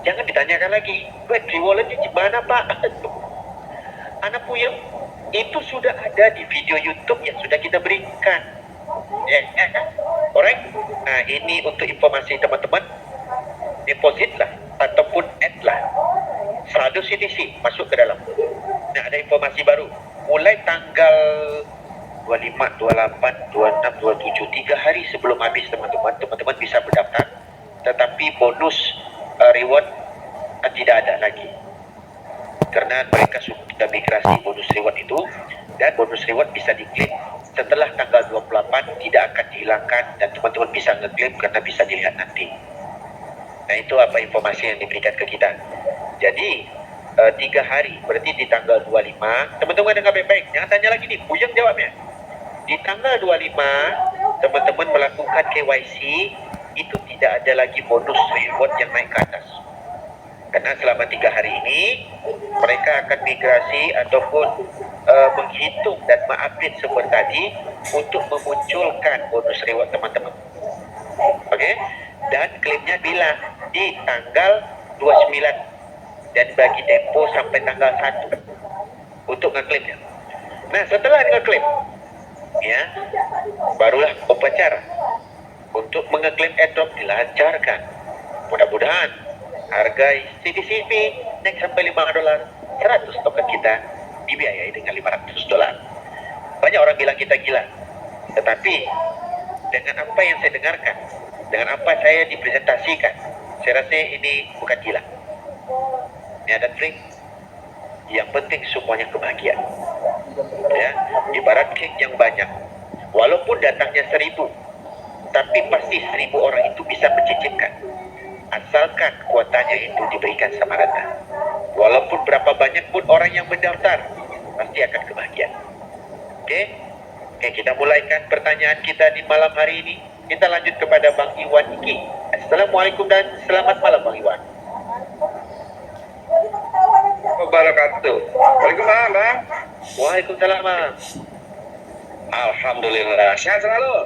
Jangan ditanyakan lagi, battery walletnya gimana Pak? Anak puyeng, itu sudah ada di video YouTube yang sudah kita berikan. Alright? Nah, ini untuk informasi teman-teman. Deposit lah ataupun add lah saldo CTC masuk ke dalam. Nah, ada informasi baru. Mulai tanggal 25, 28, 26, 27, 3 hari sebelum habis teman-teman bisa berdaftar. Tetapi bonus reward tidak ada lagi. Karena mereka sudah migrasi bonus reward itu, dan bonus reward bisa diklaim setelah tanggal 28, tidak akan dihilangkan dan teman-teman bisa ngeklaim karena bisa dilihat nanti. Nah, itu apa informasi yang diberikan ke kita. Jadi 3 hari, berarti di tanggal 25, teman-teman dengar baik-baik, jangan tanya lagi nih, Bujang jawabnya. Di tanggal 25, teman-teman melakukan KYC, itu tidak ada lagi bonus reward yang naik ke atas. Karena selama 3 hari ini, mereka akan migrasi ataupun menghitung dan mengupdate sumber tadi untuk memunculkan bonus reward teman-teman. Oke? Dan klaimnya bilang di tanggal 29 dan bagi tempo sampai tanggal 1 untuk ngeklaimnya. Nah, setelah ngeklaim, ya, barulah upacara untuk mengeklaim airdrop dilancarkan. Mudah-mudahan harga CTCP naik sampai $5, 100 token kita dibiayai dengan $500. Banyak orang bilang kita gila, tetapi dengan apa yang saya dengarkan, dengan apa saya dipresentasikan, saya rasa ini bukan gila. Ya, dan trik, yang penting semuanya kebahagiaan. Ya, ibarat kek yang banyak, walaupun datangnya 1.000, tapi pasti 1.000 orang itu bisa mencicipkan, asalkan kuotanya itu diberikan sama rata. Walaupun berapa banyak pun orang yang mendaftar, pasti akan kebahagiaan. Oke, kita mulaikan pertanyaan kita di malam hari ini. Kita lanjut kepada Bang Iwan Iki. Assalamualaikum dan selamat malam Bang Iwan. Wabarakatuh. Waalaikumsalam, Bang. Waalaikumsalam, Bang. Alhamdulillah. Sehat selalu?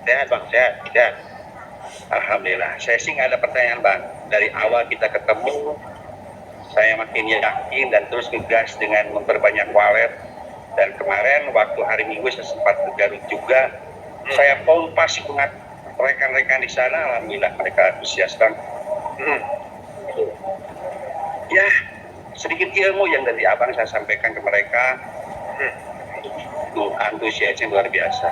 Sehat, Bang. Sehat. Alhamdulillah. Saya sih nggak ada pertanyaan, Bang. Dari awal kita ketemu, saya makin yakin dan terus ngegas dengan memperbanyak wallet. Dan kemarin waktu hari Minggu saya sempat ke Garut juga. Saya pompa sih rekan-rekan di sana. Alhamdulillah mereka antusias, Bang. Ya, sedikit ilmu yang dari abang saya sampaikan ke mereka. Tuh, antusiasnya luar biasa.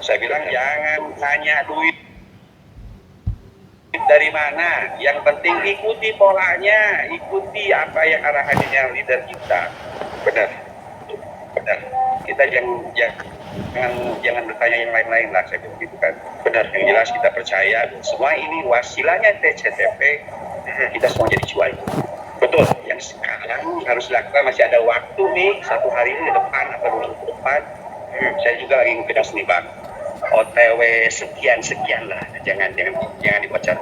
Saya bilang jangan tanya duit dari mana, yang penting ikuti polanya, ikuti apa yang arahannya leader kita. Benar. Kita jangan bertanya yang lain-lain lah, saya bilang gitu kan. Benar. Yang jelas kita percaya semua ini wasilanya TCTP, kita semua jadi cuai. Betul. Yang sekarang harus dilakukan, masih ada waktu nih, 1 hari ke depan atau 2 minggu ke depan. Saya juga lagi ngegas nih, Bang. OTW sekian lah, jangan dibaca.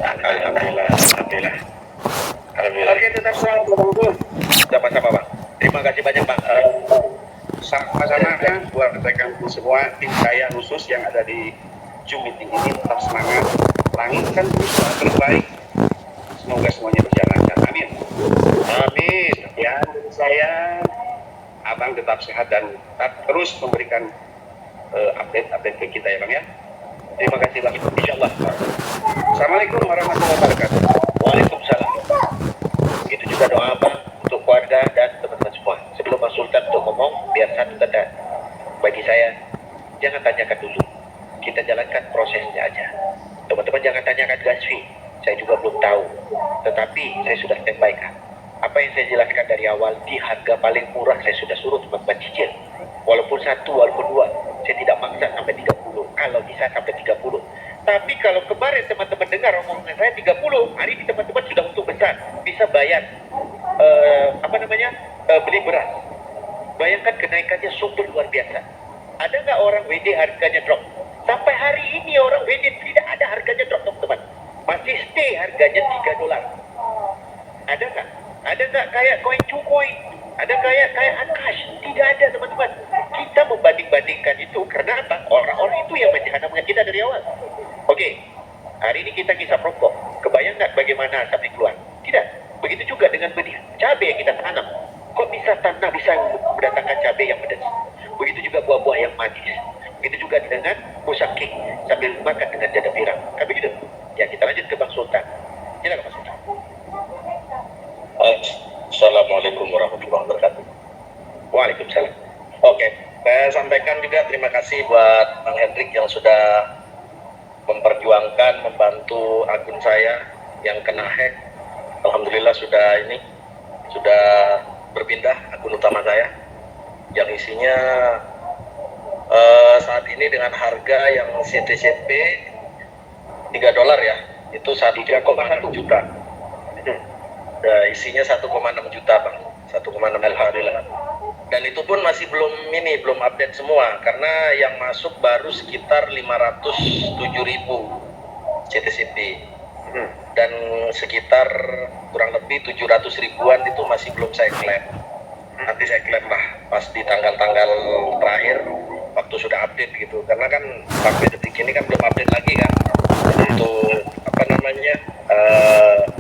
Alhamdulillah. Oke, tetap selamat Bang. Sama-sama, Bang. Terima kasih banyak, Bang. Sama-sama ya, buat rekan semua tim saya khusus yang ada di Zoom meeting ini, tetap semangat, langitkan terus terbaik, semoga semuanya berjalan lancar. Amin. Ya, dari saya, abang tetap sehat dan tetap terus memberikan update ke kita ya, Bang ya. Terima kasih, Bang. Insyaallah. Assalamualaikum warahmatullahi wabarakatuh. Waalaikumsalam. Itu juga doa Bang untuk keluarga dan teman-teman semua. Sebelum Mas Sultan untuk ngomong, biar satu tanda bagi saya, jangan tanyakan dulu, kita jalankan prosesnya aja. Teman-teman jangan tanyakan gas fee, saya juga belum tahu, tetapi saya sudah standby kan. Apa yang saya jelaskan dari awal, di harga paling murah saya sudah suruh teman-teman cicil. Walaupun 1, walaupun 2, saya tidak maksa sampai 30, kalau bisa sampai 30. Tapi kalau kemarin teman-teman dengar omongan saya 30, hari ini teman-teman sudah untung besar, bisa bayar beli beras. Bayangkan kenaikannya sumber luar biasa. Ada nggak orang WD harganya drop? Sampai hari ini orang WD tidak ada harganya drop, teman-teman. Masih stay harganya $3. Ada nggak? Ada nggak kayak koin cukoin? Ada kayak Akash? Tidak ada, teman-teman. Kita membanding-bandingkan itu karena apa? Orang-orang itu yang menjahana kita dari awal. Oke, hari ini kita kisah rokok. Kebayang ingat bagaimana kami keluar. Tidak. Begitu juga dengan benih cabai yang kita tanam. Kok bisa tanah bisa mendatangkan cabai yang pedas? Begitu juga buah-buah yang manis. Begitu juga dengan musakking sambil makan dengan jada pirang. Kan begitu? Ya, kita lanjut ke Bang Sultan. Silakan Bang Sultan. Assalamualaikum warahmatullahi wabarakatuh. Waalaikumsalam. Oke, saya sampaikan juga terima kasih buat Bang Hendrik yang sudah memperjuangkan, membantu akun saya yang kena hack. Alhamdulillah sudah berpindah akun utama saya yang isinya saat ini dengan harga yang CTCP $3 ya, itu 1,1 juta. Isinya 1,6 juta Bang, 1,6 alhamdulillah. Dan itu pun masih belum update semua karena yang masuk baru sekitar 507.000 CTCP dan sekitar kurang lebih 700 ribuan itu masih belum saya klaim. Nanti saya klaim lah pas di tanggal-tanggal terakhir waktu sudah update gitu, karena kan sampai detik ini kan belum update lagi kan untuk apa namanya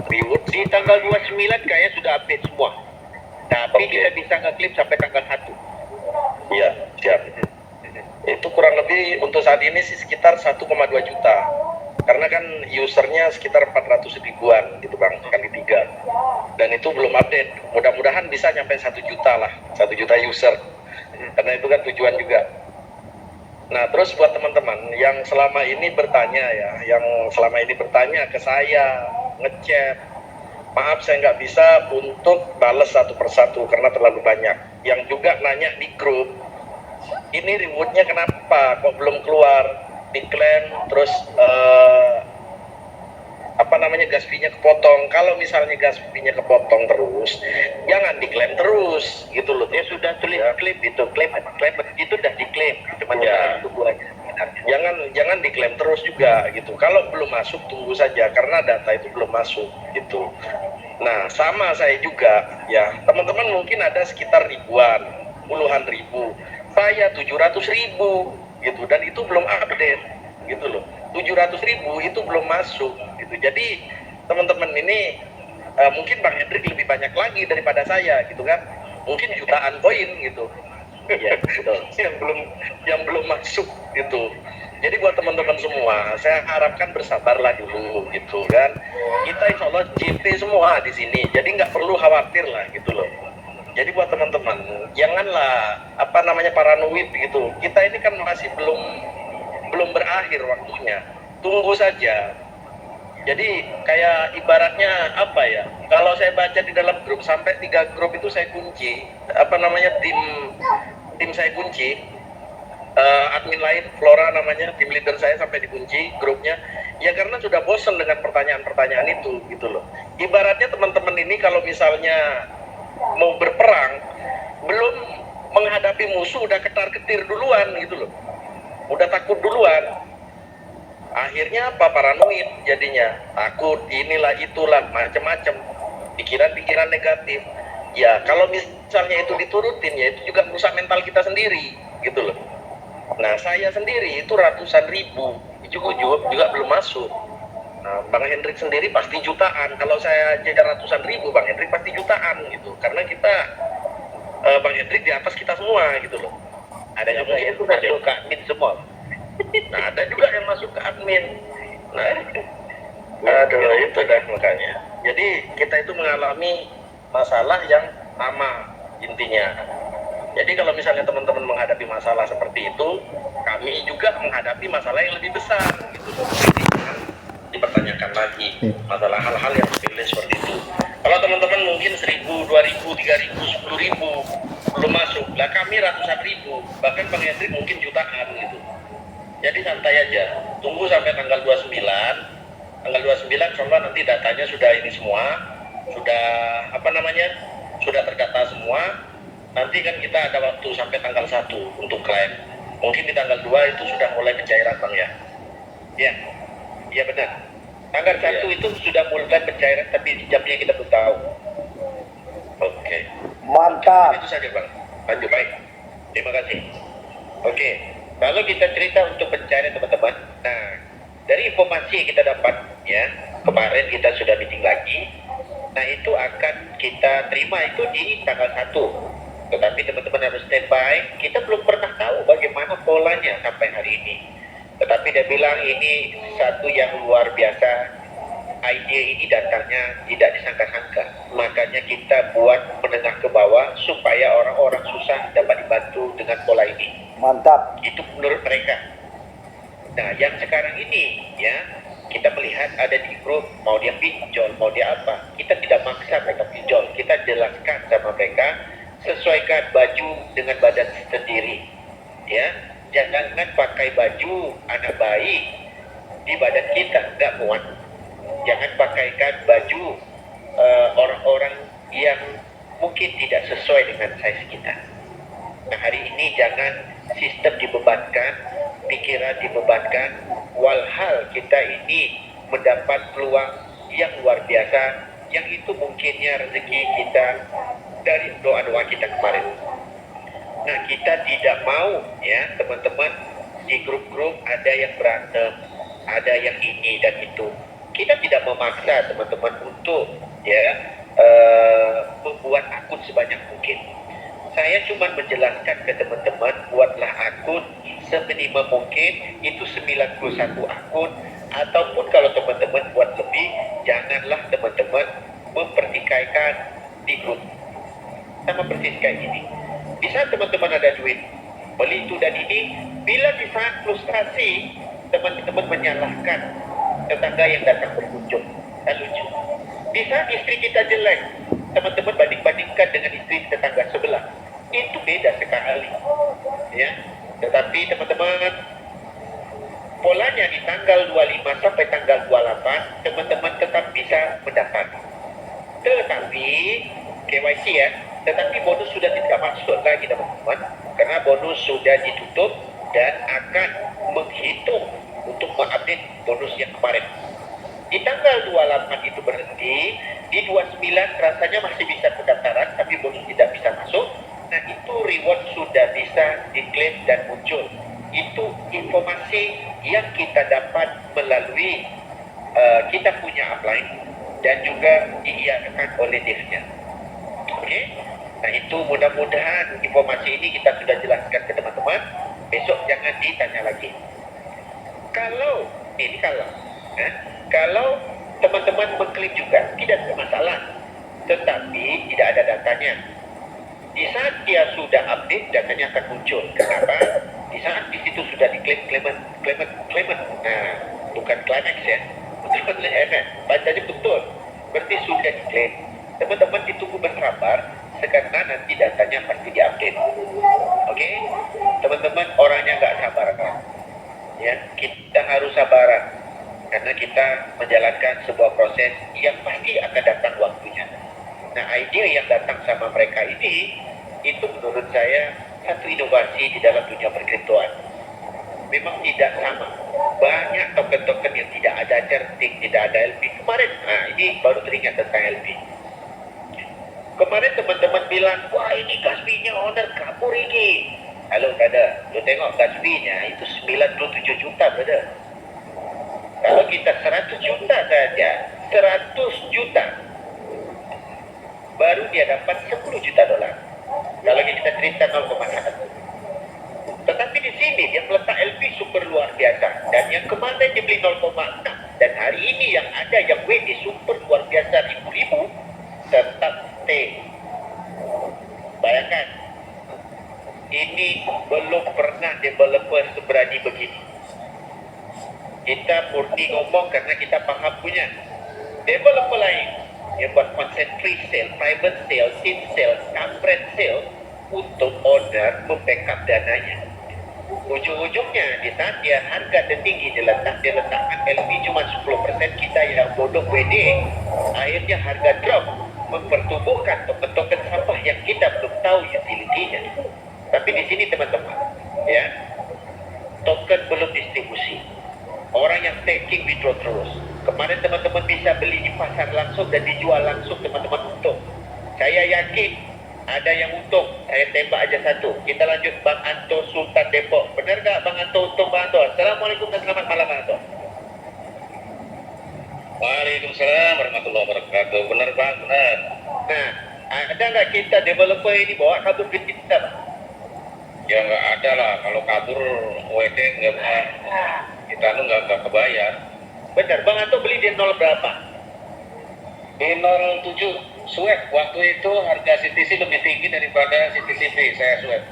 reward. Di tanggal 29 kayaknya sudah update semua. Tapi Oke. kita bisa ngeklaim sampai tanggal 1. Iya, siap. Itu kurang lebih untuk saat ini sih sekitar 1,2 juta. Karena kan usernya sekitar 400 ribuan gitu Bang, kali 3. Dan itu belum update. Mudah-mudahan bisa nyampe 1 juta lah, 1 juta user. Karena itu kan tujuan juga. Nah, terus buat teman-teman yang selama ini bertanya ke saya, ngechat, maaf saya nggak bisa untuk balas satu persatu karena terlalu banyak. Yang juga nanya di grup, ini rewardnya kenapa kok belum keluar, diklaim terus gas fee-nya kepotong. Kalau misalnya gas fee-nya kepotong terus, jangan diklaim terus gitu loh. Dia sudah tulis klaim itu, klaim itu udah diklaim. Cuma Ya. tunggu aja sebenarnya. Jangan diklaim terus juga gitu. Kalau belum masuk tunggu saja karena data itu belum masuk gitu. Nah, sama saya juga ya. Teman-teman mungkin ada sekitar ribuan, puluhan ribu. Saya 700.000 gitu dan itu belum update gitu loh. 700.000 itu belum masuk gitu. Jadi teman-teman ini mungkin Bang Hendrik lebih banyak lagi daripada saya gitu kan. Mungkin jutaan koin gitu. Iya, betul. yang belum masuk gitu. Jadi buat teman-teman semua, saya harapkan bersabarlah dulu gitu kan. Kita insya Allah JP semua di sini, jadi nggak perlu khawatir lah gitu loh. Jadi buat teman-teman, janganlah paranoid gitu. Kita ini kan masih belum berakhir waktunya. Tunggu saja. Jadi kayak ibaratnya apa ya? Kalau saya baca di dalam grup sampai 3 grup itu saya kunci. Tim saya kunci. Admin lain Flora namanya, tim leader saya sampai dikunci grupnya. Ya karena sudah bosan dengan pertanyaan-pertanyaan itu gitu loh. Ibaratnya teman-teman ini kalau misalnya mau berperang belum menghadapi musuh udah ketar-ketir duluan gitu loh. Udah takut duluan. Akhirnya apa? Paranoid jadinya, takut inilah itulah macam-macam, pikiran-pikiran negatif. Ya kalau misalnya itu diturutin ya itu juga merusak mental kita sendiri gitu loh. Nah saya sendiri itu ratusan ribu juga belum masuk. Nah, Bang Hendrik sendiri pasti jutaan. Kalau saya aja ratusan ribu, Bang Hendrik pasti jutaan gitu. Karena kita Bang Hendrik di atas kita semua gitu loh. Ada juga yang sudah masuk ke admin semua. Nah ada juga yang masuk ke admin. Nah, aduh itu dah makanya. Jadi kita itu mengalami masalah yang sama intinya. Jadi kalau misalnya teman-teman menghadapi masalah seperti itu, kami juga menghadapi masalah yang lebih besar gitu. Jadi jangan dipertanyakan lagi masalah hal-hal yang sepele seperti itu. Kalau teman-teman mungkin 1.000, 2.000, 3.000, 10.000 belum masuk, lah kami ratusan ribu, bahkan Bang Hendrik mungkin jutaan gitu. Jadi santai aja, tunggu sampai tanggal 29. Tanggal 29 insyaallah nanti datanya sudah ini semua, sudah terdata semua. Nanti kan kita ada waktu sampai tanggal 1 untuk klaim. Mungkin di tanggal 2 itu sudah mulai pencairan Bang ya. Ya, iya benar. Tanggal 1 itu sudah mulai pencairan, tapi jamnya kita belum tahu. Oke. Mantap. Itu saja Bang. Lanjut baik. Terima kasih. Oke, kalau kita cerita untuk pencarian teman-teman, nah dari informasi yang kita dapat ya, Kemarin kita sudah meeting lagi. Nah, itu akan kita terima itu di tanggal 1. Tetapi teman-teman harus standby. Kita belum pernah tahu bagaimana polanya sampai hari ini. Tetapi dia bilang ini satu yang luar biasa. Ide ini datangnya tidak disangka-sangka. Makanya kita buat menengah ke bawah supaya orang-orang susah dapat dibantu dengan pola ini. Mantap. Itu menurut mereka. Nah, yang sekarang ini ya, kita melihat ada di grup, mau dia pinjol, mau dia apa, kita tidak maksa mereka pinjol. Kita jelaskan sama mereka, sesuaikan baju dengan badan sendiri ya. Jangan pakai baju anak bayi di badan kita, nggak muat. Jangan pakaikan baju orang-orang yang mungkin tidak sesuai dengan size kita. Nah, hari ini jangan sistem dibebankan, pikiran dibebankan, walhal kita ini mendapat peluang yang luar biasa, yang itu mungkinnya rezeki kita dari doa-doa kita kemarin. Nah, kita tidak mau ya teman-teman, di grup-grup ada yang berantem, ada yang ini dan itu. Kita tidak memaksa teman-teman untuk ya membuat akun sebanyak mungkin. Saya cuma menjelaskan ke teman-teman, buatlah akun seminimal mungkin, itu 91 akun, ataupun kalau teman-teman buat lebih, janganlah teman-teman mempertikaikan di grup. Sama persis kayak gini. Bisa teman-teman ada duit, beli itu dan ini, bila di saat frustrasi, teman-teman menyalahkan tetangga yang datang berkunjung. Dan lucu. Di saat istri kita jelek, teman-teman banding-bandingkan dengan istri tetangga sebelah. Itu beda sekali. Ya. Tetapi teman-teman, polanya di tanggal 25 sampai tanggal 28, teman-teman tetap bisa mendapat. Tetapi KYC ya, tetapi bonus sudah tidak masuk lagi teman-teman, karena bonus sudah ditutup dan akan menghitung untuk mengupdate bonus yang kemarin. Di tanggal 28 itu berhenti, di 29 rasanya masih bisa pendaftaran, tapi bonus tidak bisa masuk. Nah, itu reward sudah bisa diklaim dan muncul. Itu informasi yang kita dapat melalui kita punya upline dan juga diiakan oleh dirjen. Oke? Nah, itu mudah-mudahan informasi ini kita sudah jelaskan ke teman-teman. Besok jangan ditanya lagi. Kalau kalau teman-teman mengklaim juga tidak ada masalah, tetapi tidak ada datanya. Di saat dia sudah update, datanya akan muncul. Kenapa? Di saat di situ sudah diklaim claimant. Nah, bukan climax ya, betul event. Bacanya betul. Berarti sudah diklaim. Teman-teman ditunggu bersabar, karena nanti datanya pasti diupdate. Oke? Teman-teman orangnya nggak sabar kan? Ya, kita harus sabaran karena kita menjalankan sebuah proses yang pasti akan datang waktunya. Nah, ide yang datang sama mereka ini, itu menurut saya satu inovasi di dalam dunia perkriptoan. Memang tidak sama. Banyak token-token yang tidak ada charting, tidak ada LP. Kemarin, nah ini baru teringat tentang LP. Kemarin teman-teman bilang, wah ini Gatsby-nya owner kabur ini. Halo brother, lu tengok Gatsby-nya itu 97 juta brother. Kalau kita 100 juta saja, 100 juta, baru dia dapat 10 juta dolar. Kalau kita cerita 0,1. Tetapi di sini dia meletak LP super luar biasa. Dan yang kemarin dia beli 0,6. Dan hari ini yang ada yang WD super luar biasa ribu-ribu, tetap stay. Bayangkan, ini belum pernah developer seberani begini. Kita murni ngomong karena kita paham punya. Developer lain yang buat concentrate sale, private sale, seed sale, spread sale untuk owner membackup dananya. Ujung-ujungnya di saat dia harga tertinggi dia letakkan LP cuma 10%, kita yang bodoh WD, akhirnya harga drop, mempertumbuhkan token-token sampah yang kita belum tahu utility-nya. Tapi di sini teman-teman, ya, token belum distribusi. Orang yang staking withdraw terus. Kemarin teman-teman bisa beli di pasar langsung dan dijual langsung, teman-teman untung. Saya yakin ada yang untung. Saya tembak aja satu. Kita lanjut Bang Anto Sultan Depok. Benar nggak Bang Anto untung Bang Anto? Assalamualaikum dan selamat malam Bang Anto. Waalaikumsalam warahmatullahi wabarakatuh. Benar Bang, benar. Nah, ada nggak kita developer ini bawa kabur ke kita, Bang? Ya nggak ada lah, kalau kabur WD nggak kita nggak kebayar. Benar, Bang Anto beli di nol berapa? Di 07 swab waktu itu harga CTC lebih tinggi daripada CTCP saya swab.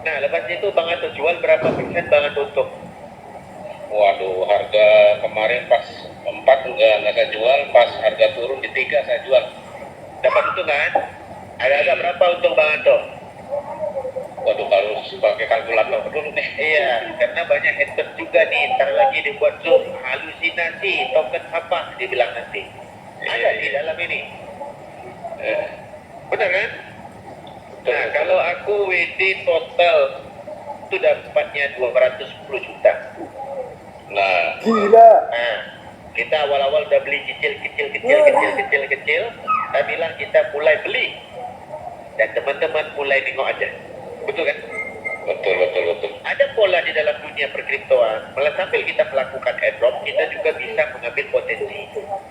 Nah, lepas itu Bang Anto jual berapa persen Bang Anto untung? Waduh, harga kemarin pas 4 nggak saya jual, pas harga turun di 3 saya jual. Dapat untung kan? Ada berapa untung Bang Anto? Waduh, kalau pakai kalkulator dulu nih. Iya, karena banyak haters juga nih, ntar lagi dibuat zoom, halusinasi, token apa, dibilang nanti. Ada di dalam ini. Benar kan? Nah, kalau aku WD total itu dapatnya 210 juta. Nah, Nah, kita awal-awal udah beli kecil. Kita bilang kita mulai beli. Dan teman-teman mulai nengok aja. Betul kan? betul. Ada pola di dalam dunia perkriptoan. Malah sambil kita melakukan airdrop, kita juga bisa mengambil potensi.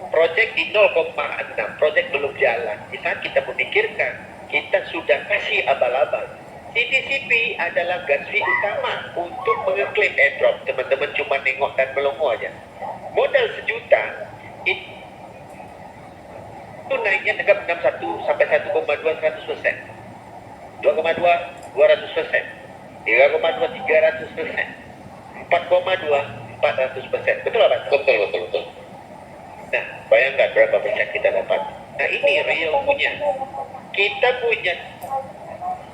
Project di 0,6, project belum jalan. Di saat kita memikirkan, kita sudah kasih abal-abal. CTCP adalah gas fee utama untuk mengeklaim airdrop. Teman-teman cuma nengok dan melongo aja. Modal sejuta, itu naiknya dekat 61 sampai 1,2 100%. 2,2 200%. 3,2 300%. 4,2 400%. Betul apa? Betul. Nah, bayangkan berapa persen kita dapat. Nah, ini real punya. Kita punya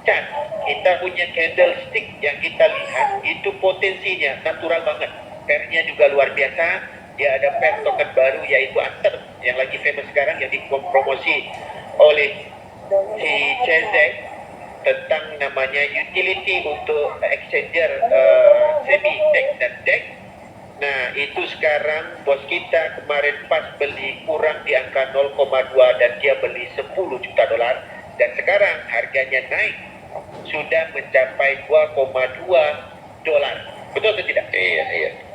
chart, kita punya candlestick yang kita lihat itu potensinya natural banget. Pairnya juga luar biasa. Dia ada pair token baru yaitu Anther yang lagi famous sekarang yang dipromosi oleh si CZ tentang namanya utility untuk exchanger semi DEX dan DEX. Nah, itu sekarang bos kita kemarin pas beli kurang di angka 0,2 dan dia beli 10 juta dolar dan sekarang harganya naik sudah mencapai 2,2 dolar. Betul atau tidak? Iya.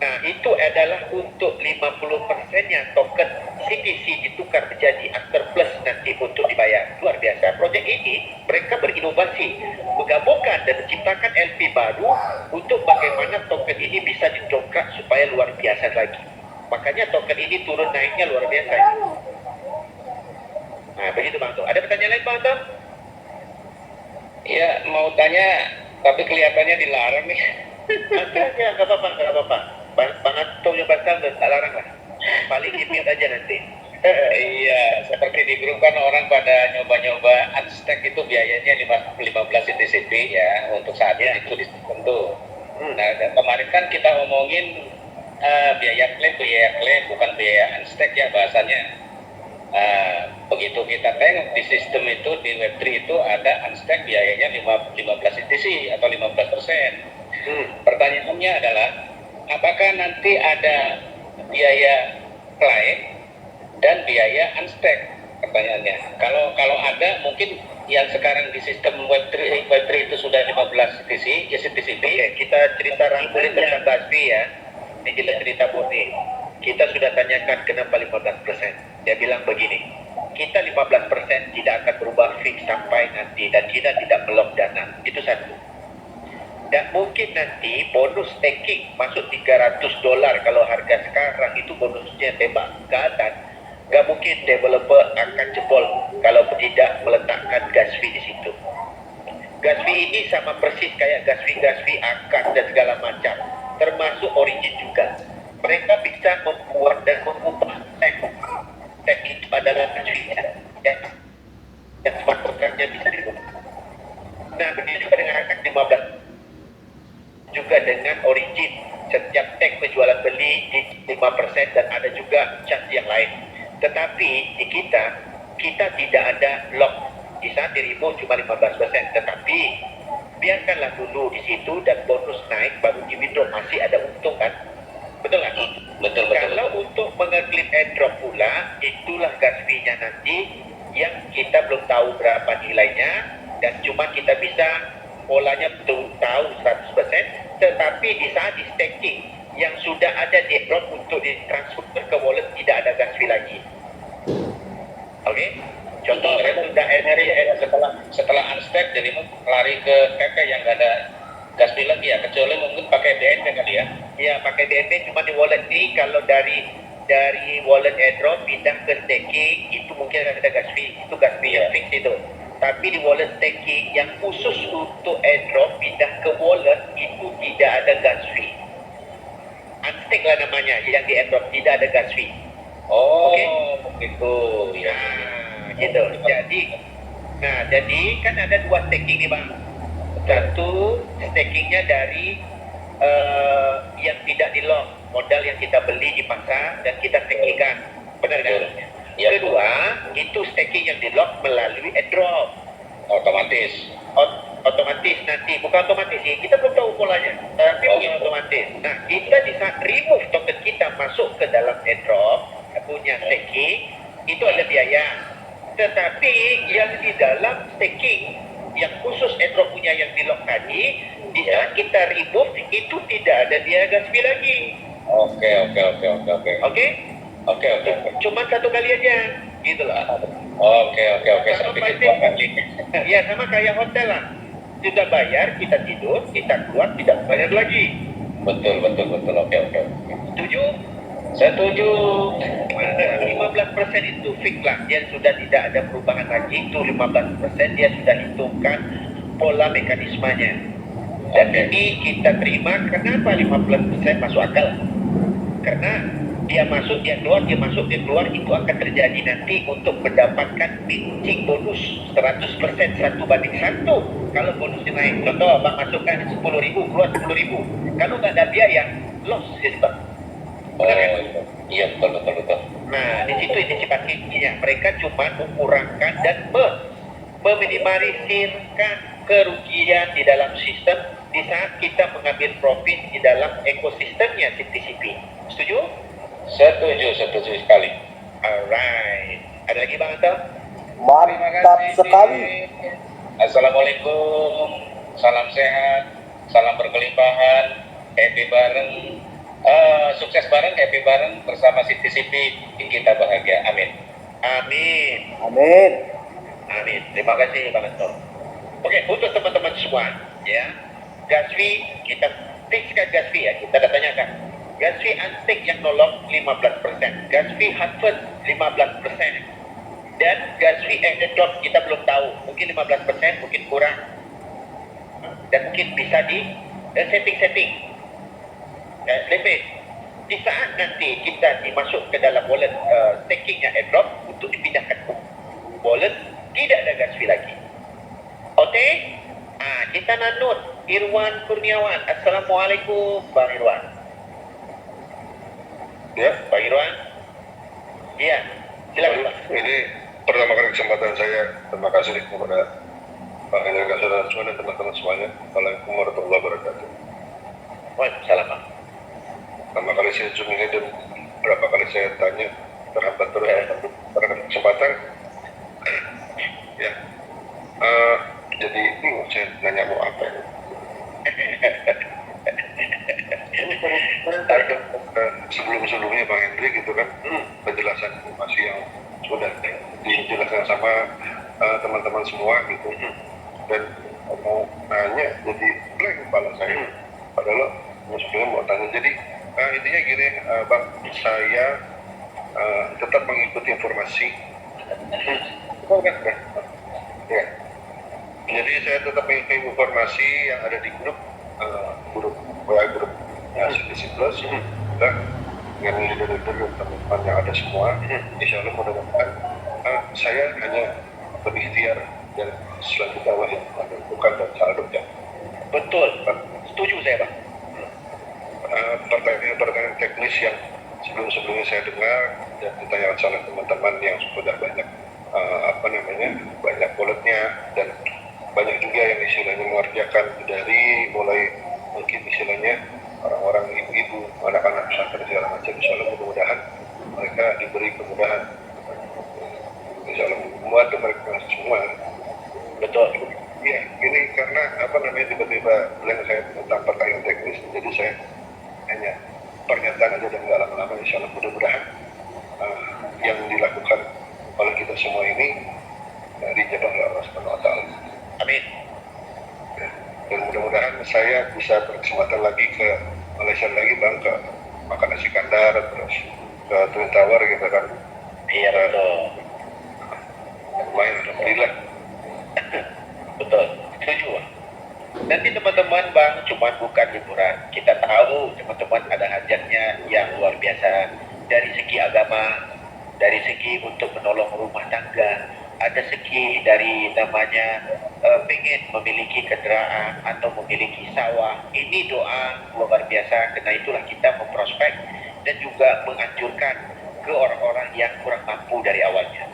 Nah, itu adalah untuk 50%-nya token CTC ditukar menjadi Anther Plus nanti untuk dibayar. Luar biasa. Projek ini mereka berinovasi, menggabungkan dan menciptakan LP baru untuk bagaimana token ini bisa didongkrak supaya luar biasa lagi. Makanya token ini turun naiknya luar biasa. Nah, begitu Bang Anto. Ada pertanyaan lain Bang Anto? Iya, mau tanya tapi kelihatannya dilarang nih. Ya, nggak apa-apa. Bang Anto yang bakal tak larang lah. Paling di-mute aja nanti. Iya, seperti di grup kan orang pada nyoba-nyoba unstack itu biayanya 15 CTCP ya untuk saat ini itu tentu. Nah, dan kemarin kan kita ngomongin biaya klaim bukan biaya unstack ya bahasanya. Begitu kita tengok di sistem itu di Web3 itu ada unstack biayanya 15 CTC atau 15%. Pertanyaannya adalah apakah nanti ada biaya klaim dan biaya unstack? Pertanyaannya. Kalau ada mungkin yang sekarang di sistem Web3 itu sudah 15 CTC, ya CTCP. Oke, kita cerita rangkulin tentang Gaspi ya. Ini jelas cerita murni. Kita sudah tanyakan kenapa 15%. Dia bilang begini, kita 15% tidak akan berubah fix sampai nanti dan kita tidak melok dana. Itu satu. Dan mungkin nanti bonus staking masuk 300 dolar kalau harga sekarang itu bonusnya tembak ke atas. Gak mungkin developer akan jebol kalau tidak meletakkan gas fee di situ. Gas fee ini sama persis kayak gas fee akad dan segala macam, termasuk origin juga. Mereka bisa membuat dan mengubah tag itu adalah gas fee yang smart contract-nya bisa dirubah. Nah, begitu juga dengan akad 15 juga dengan origin setiap tag penjualan beli di 5% dan ada juga charge yang lain. Tetapi di kita tidak ada lock. Di saat dirimu cuma 15%, tetapi biarkanlah dulu di situ dan bonus naik baru di withdraw masih ada untung kan? Betul kan? Betul. Kalau untuk mengeklaim airdrop pula, itulah gas fee-nya nanti yang kita belum tahu berapa nilainya dan cuma kita bisa polanya betul tahu 100%, tetapi di saat di staking yang sudah ada di drop untuk ditransfer ke wallet tidak ada gas fee lagi. Oke? Contoh saya sudah setelah unstack jadi lari ke TP yang nggak ada gas fee lagi ya, kecuali mungkin pakai DNB kali ya. ya pakai DNB, cuma di wallet ini kalau dari wallet airdrop pindah ke staking itu mungkin ada gas fee, itu gas fee yang fix itu. Tapi di wallet staking yang khusus untuk airdrop pindah ke wallet itu tidak ada gas fee. Unstake lah namanya, yang di airdrop tidak ada gas fee. Oh, Oke. begitu ya. Gitu. Jadi kan ada dua staking nih bang. Satu stakingnya dari yang tidak di lock, modal yang kita beli di pasar dan kita stakingkan, benar kan? Ya. Kedua itu staking yang di lock melalui airdrop. Otomatis. Otomatis nanti, bukan otomatis sih, kita belum tahu polanya, tapi mungkin otomatis. Nah, kita di saat remove token kita masuk ke dalam airdrop punya staking itu ada biaya. Tetapi yang di dalam staking yang khusus airdrop punya yang di lock tadi, di saat kita remove itu tidak ada biaya gas fee lagi. Oke. Oke? Cuma satu kali aja, gitu lah. Oke. Saya Sama pikir pasti. dua kali. Ya sama kayak hotel lah. Sudah bayar, kita tidur, kita keluar, tidak bayar lagi. Betul. Oke. Setuju? Setuju. 15% itu fix lah, dia sudah tidak ada perubahan lagi. Itu 15% dia sudah hitungkan pola mekanismenya. Dan ini kita terima. Kenapa 15% masuk akal? Karena dia masuk, dia keluar, dia masuk, dia keluar, itu akan terjadi nanti untuk mendapatkan minting bonus 100% 1:1. Kalau bonusnya naik, contoh abang masukkan 10.000, keluar 10.000. Kalau nggak ada biaya, loss sistem. Iya betul. Nah, di situ antisipasinya. Mereka cuma mengurangi dan meminimalisirkan kerugian di dalam sistem di saat kita mengambil profit di dalam ekosistemnya CTCP. Setuju? Setuju sekali. Alright. Ada lagi Bang Anto? Mantap sekali. Assalamualaikum. Salam sehat, salam berkelimpahan, happy bareng. Sukses bareng, happy bareng bersama CTCP, kita bahagia. Amin. Amin. Amin. Amin. Terima kasih Bang Anto. Oke, untuk teman-teman semua, ya, gas fee kita fixkan gas fee ya, kita dah tanyakan. Gas fee unstake yang nolong 15%, gas fee harvest 15%, dan gas fee airdrop kita belum tahu, mungkin 15%, mungkin kurang, dan mungkin bisa di setting. Lebih di saat nanti kita dimasuk ke dalam wallet stakingnya airdrop untuk dipindahkan ke wallet, tidak ada gas fee lagi. Oke? Kita nanut Irwan Kurniawan. Assalamualaikum Bang Irwan. Ya, Bang Irwan? Iya, silakan Bang. ini pertama kali kesempatan saya. Terima kasih kepada Pak Hendra Saudara semua dan teman-teman semuanya. Assalamualaikum warahmatullahi wabarakatuh. Waalaikumsalam Bang. Pertama kali saya zoom ini dan berapa kali saya tanya terhambat terus pada kesempatan. Ya, jadi saya nanya mau apa ya? Sebelum-sebelumnya Bang Hendri gitu kan, penjelasan informasi yang sudah dijelaskan sama teman-teman semua gitu, dan mau nanya jadi blank kepala saya, padahal sebelumnya mau tanya. Jadi intinya gini, Bang, saya tetap mengikuti informasi. Ya. Jadi saya tetap mengikuti informasi yang ada di grup WA grup CTC Plus, dan dengan leader-leader dan teman-teman yang ada semua. Insya Allah mudah-mudahan saya hanya berikhtiar dan selanjutnya Allah yang menentukan dan saldonya. Betul. Setuju saya Bang. Pertanyaan teknis yang sebelum-sebelumnya saya dengar dan ditanyakan oleh teman-teman yang sudah banyak banyak walletnya, dan banyak juga yang istilahnya mengerjakan dari mulai mungkin istilahnya orang-orang ibu-ibu, anak-anak pesantren segala macam. Insya Allah mudah-mudahan mereka diberi kemudahan. Insya Allah membantu mereka semua. Betul. Ya, ini karena tiba-tiba bilang saya tentang pertanyaan teknis, jadi saya hanya pernyataan aja dan nggak lama-lama, insya Allah mudah-mudahan yang dilakukan oleh kita semua ini dijabah oleh Allah Subhanahu Wa Taala. Amin. Dan mudah-mudahan saya bisa berkesempatan lagi ke Malaysia lagi bang, ke makan nasi kandar, terus ke Twin Tower gitu kan. Iya betul. Lumayan, alhamdulillah. Betul. Setuju. Nanti teman-teman bang, cuma bukan liburan. Kita tahu teman-teman ada hajatnya yang luar biasa dari segi agama, dari segi untuk menolong rumah tangga, ada segi dari namanya pengen memiliki kendaraan atau memiliki sawah. Ini doa luar biasa, karena itulah kita memprospek dan juga menganjurkan ke orang-orang yang kurang mampu dari awalnya.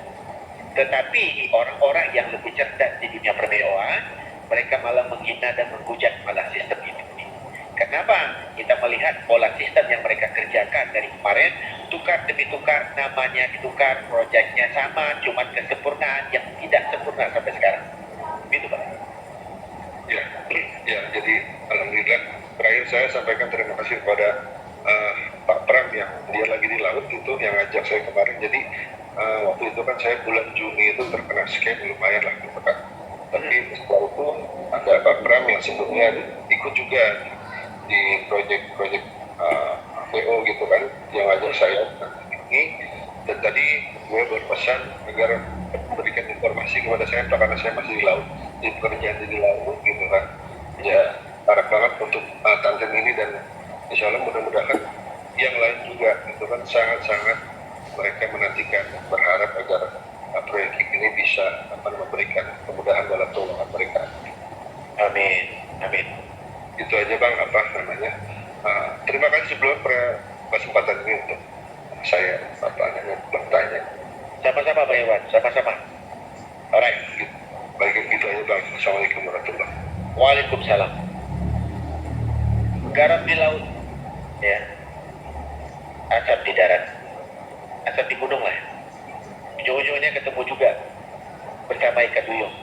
Tetapi orang-orang yang lebih cerdas di dunia permewahan, mereka malah menghina dan menghujat malah sistem ini. Kenapa? Kita melihat pola sistem yang mereka kerjakan dari kemarin, tukar demi tukar, namanya ditukar, proyeknya sama, cuma kesempurnaan yang tidak sempurna sampai sekarang. Gitu Pak. Ya, jadi alhamdulillah. Terakhir saya sampaikan terima kasih kepada Pak Pram yang dia lagi di laut itu, yang ngajak saya kemarin. Jadi waktu itu kan saya bulan Juni itu terkena scam lumayan lah gitu kan. Tapi setelah itu ada Pak Pram yang sebelumnya ikut juga di proyek-proyek VO gitu kan, yang ngajak saya ini. Dan tadi gue berpesan agar berikan informasi kepada saya karena saya masih di laut, di pekerjaan di laut gitu kan. Ya harap banget untuk Tanten ini, dan insya Allah mudah-mudahan yang lain juga itu kan sangat-sangat mereka menantikan, berharap agar proyek ini bisa memberikan kemudahan dalam keuangan mereka. Amin. Amin. Itu aja bang, terima kasih sebelum kesempatan ini untuk saya bertanya. Sama-sama Pak Iwan, sama-sama. Alright. Baik, gitu aja bang. Assalamualaikum warahmatullahi wabarakatuh. Waalaikumsalam. Garam di laut, ya. Asap di darat, asap di gunung lah. Ujung-ujungnya ketemu juga bersama ikan duyung.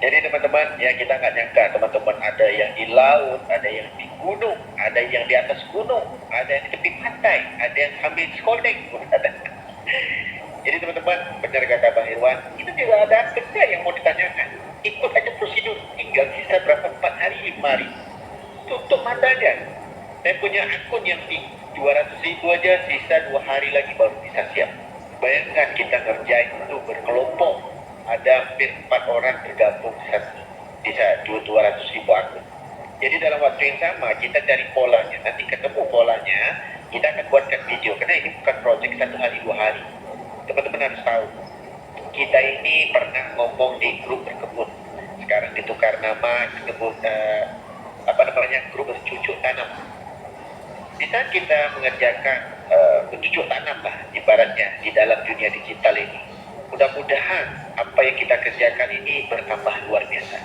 Jadi teman-teman, ya kita nggak nyangka teman-teman ada yang di laut, ada yang di gunung, ada yang di atas gunung, ada yang di tepi pantai, ada yang sambil skoldeng. Jadi teman-teman, benar kata Bang Irwan, itu tidak ada kerja yang mau ditanyakan. Ikut aja prosedur, tinggal sisa berapa, 4 hari, 5 hari. Tutup mata aja. Saya punya akun yang di 200.000 aja, sisa 2 hari lagi baru bisa siap. Bayangkan kita ngerjain itu berkelompok, ada hampir 4 orang tergabung di 200.000 akun. Jadi dalam waktu yang sama kita cari polanya, nanti ketemu polanya, kita akan buatkan video, karena ini bukan project 1 hari 2 hari. Teman-teman harus tahu, kita ini pernah ngomong di grup berkebun, sekarang ditukar nama kebun grup bercucuk tanam. Bisa kita mengerjakan bercucuk tanam lah ibaratnya di dalam dunia digital ini. Mudah-mudahan apa yang kita kerjakan ini bertambah luar biasa.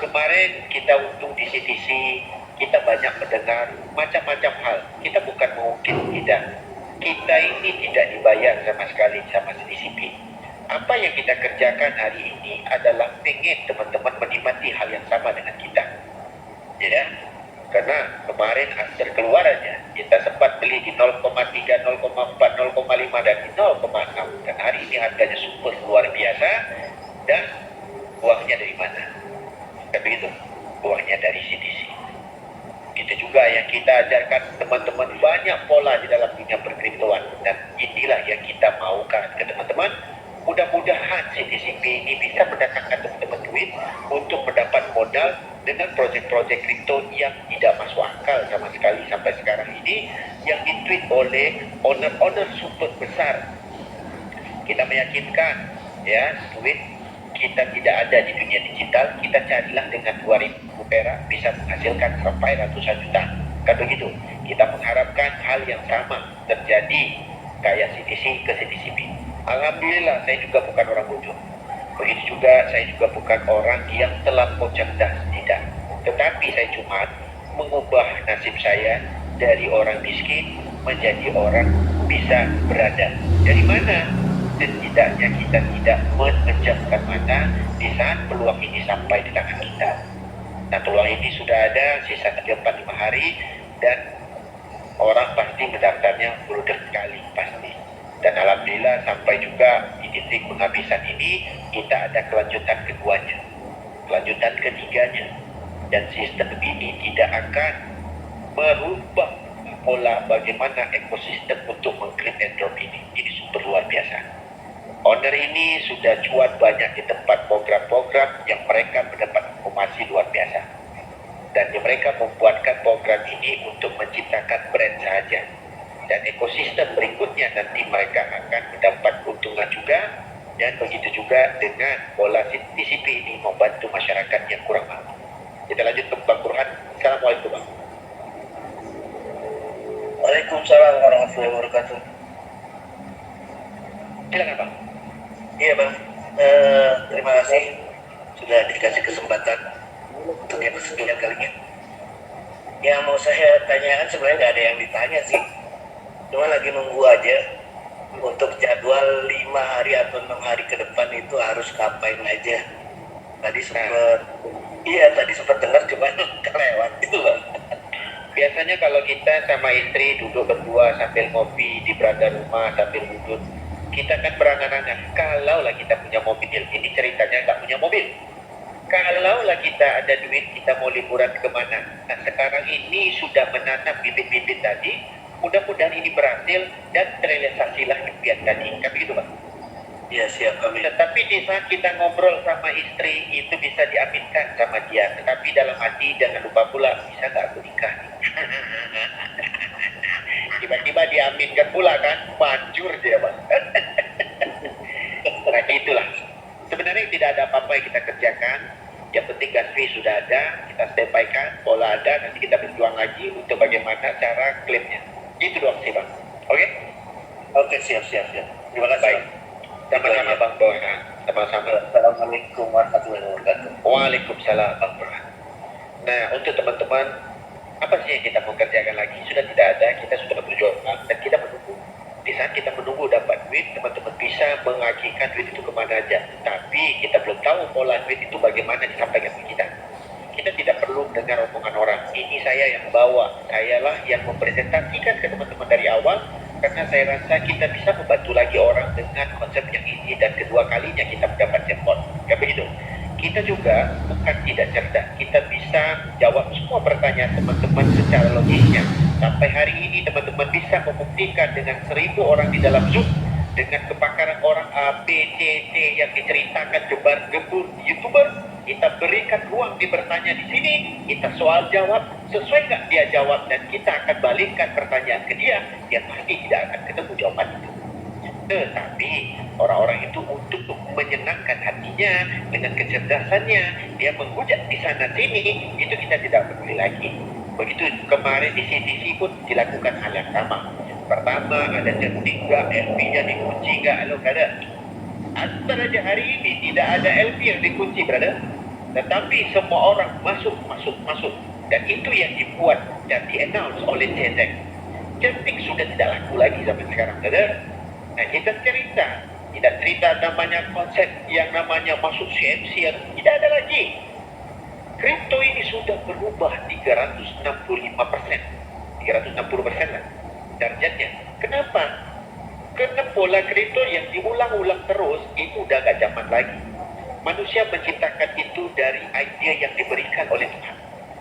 Kemarin kita untung di CTC, kita banyak mendengar macam-macam hal. Kita bukan mungkin tidak. Kita ini tidak dibayar sama sekali sama CTCP. Apa yang kita kerjakan hari ini adalah pengen teman-teman menikmati hal yang sama dengan kita. Ya, karena kemarin terkeluar aja kita sempat beli di 0,3, 0,4, 0,5 dan di 0,6, dan hari ini harganya super luar biasa. Dan uangnya dari mana? Kan begitu, uangnya dari CTC. Itu juga yang kita ajarkan teman-teman, banyak pola di dalam dunia perkriptoan, dan inilah yang kita maukan ke teman-teman. Mudah-mudahan CTCP ini bisa mendatangkan teman-teman duit untuk mendapat modal dengan proyek-proyek kripto yang tidak masuk akal sama sekali sampai sekarang ini, yang ditweet oleh owner-owner super besar. Kita meyakinkan ya, duit kita tidak ada di dunia digital, kita carilah dengan 2.000 perak bisa menghasilkan sampai ratusan juta. Kan begitu. Kita mengharapkan hal yang sama terjadi kayak CTC ke CTCP. Alhamdulillah saya juga bukan orang bodoh. Begitu juga saya juga bukan orang yang terlampau cerdas, tidak. Tetapi saya cuma mengubah nasib saya dari orang miskin menjadi orang bisa berada. Dari mana? Setidaknya kita tidak memejamkan mata di saat peluang ini sampai di tangan kita. Nah, peluang ini sudah ada, sisa 4-5 hari, dan orang pasti mendaftarnya berkali pasti. Dan alhamdulillah sampai juga di titik penghabisan ini kita ada kelanjutan keduanya, kelanjutan ketiganya, dan sistem ini tidak akan merubah pola bagaimana ekosistem untuk mengklaim airdrop ini. Ini super luar biasa. Owner ini sudah cuat banyak di tempat program-program yang mereka mendapat informasi luar biasa. Dan mereka membuatkan program ini untuk menciptakan brand saja. Dan ekosistem berikutnya nanti mereka akan mendapat keuntungan juga. Dan begitu juga dengan pola TCP ini membantu masyarakat yang kurang mampu. Kita lanjut ke Bang Burhan. Assalamualaikum Bang. Waalaikumsalam warahmatullahi wabarakatuh. Silakan Bang. Iya bang, terima kasih sudah dikasih kesempatan untuk yang kesekian kalinya. Yang mau saya tanyakan sebenarnya nggak ada yang ditanya sih, cuma lagi nunggu aja untuk jadwal 5 hari atau 6 hari ke depan itu harus ngapain aja. Tadi sempat dengar cuma kelewat itu bang. Biasanya kalau kita sama istri duduk berdua sambil ngopi di beranda rumah sambil duduk, kita kan berangan-angan, kalaulah kita punya mobil, ini ceritanya nggak punya mobil. Kalaulah kita ada duit, kita mau liburan kemana. Nah sekarang ini sudah menanam bibit-bibit tadi, mudah-mudahan ini berhasil dan terrealisasilah impian tadi. Kan begitu Pak? Iya siap kami. Tetapi di saat kita ngobrol sama istri, itu bisa diaminkan sama dia. Tetapi dalam hati jangan lupa pula, bisa nggak aku nikah? Tiba-tiba diaminkan pula kan, manjur dia Pak. Nah itulah. Sebenarnya tidak ada apa-apa yang kita kerjakan. Yang penting gas fee sudah ada, kita sampaikan, pola ada, nanti kita berjuang lagi untuk bagaimana cara klaimnya. Itu doang sih Bang. Oke? Oke siap. Terima kasih. Baik. Sama-sama Bang Burhan. Sama-sama. Assalamualaikum warahmatullahi wabarakatuh. Waalaikumsalam Bang Burhan. Nah untuk teman-teman, apa sih yang kita mau kerjakan lagi? Sudah tidak ada, kita sudah berjuang dan kita menunggu. Di saat kita menunggu dapat duit, teman-teman bisa mengagikan duit itu kemana aja. Tapi kita belum tahu pola duit itu bagaimana disampaikan ke kita. Kita tidak perlu dengar omongan orang. Ini saya yang bawa, sayalah yang mempresentasikan ke teman-teman dari awal. Karena saya rasa kita bisa membantu lagi orang dengan konsep yang ini dan kedua kalinya kita mendapat jackpot. Kan begitu? Kita juga bukan tidak cerdas, kita bisa jawab semua pertanyaan teman-teman secara logisnya. Sampai hari ini teman-teman bisa membuktikan dengan 1000 orang di dalam Zoom, dengan kepakaran orang A, B, C, D yang diceritakan gebar-gebur YouTuber, kita berikan ruang dia bertanya di sini, kita soal jawab, sesuai nggak dia jawab, dan kita akan balikkan pertanyaan ke dia, dia pasti tidak akan ketemu jawaban itu. Tetapi orang-orang itu untuk menyenangkan hatinya dengan kecerdasannya, dia menghujat di sana sini, itu kita tidak peduli lagi. Begitu kemarin di CTC pun dilakukan hal yang sama. Pertama ada chatting nggak, LP-nya dikunci nggak, halo brother. Asal aja hari ini tidak ada LP yang dikunci brother. Tetapi semua orang masuk. Dan itu yang dibuat dan di-announce oleh CZ. Chatting sudah tidak laku lagi zaman sekarang brother. Nah kita tidak cerita namanya konsep yang namanya masuk CMC yang tidak ada lagi. Kripto ini sudah berubah 360% lah darjatnya. Kenapa? Karena pola kripto yang diulang-ulang terus itu udah gak zaman lagi. Manusia menciptakan itu dari ide yang diberikan oleh Tuhan.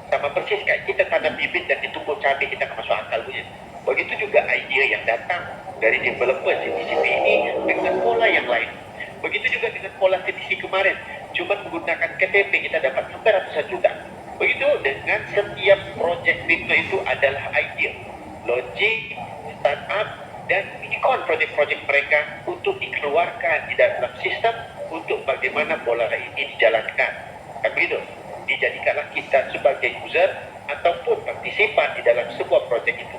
Sama persis kayak kita tanam bibit dan ditumbuh cabai, kita gak masuk akal punya. Begitu juga ide yang datang dari developer CTCP ini dengan pola yang lain. Begitu juga dengan pola CTC kemarin, cuma menggunakan KTP kita dapat hampir ratusan juta. Begitu dengan setiap project kripto itu adalah ide, logik, startup, dan unicorn project-project mereka untuk dikeluarkan di dalam sistem untuk bagaimana pola ini dijalankan. Kan begitu? Dijadikanlah kita sebagai user ataupun partisipan di dalam sebuah project itu.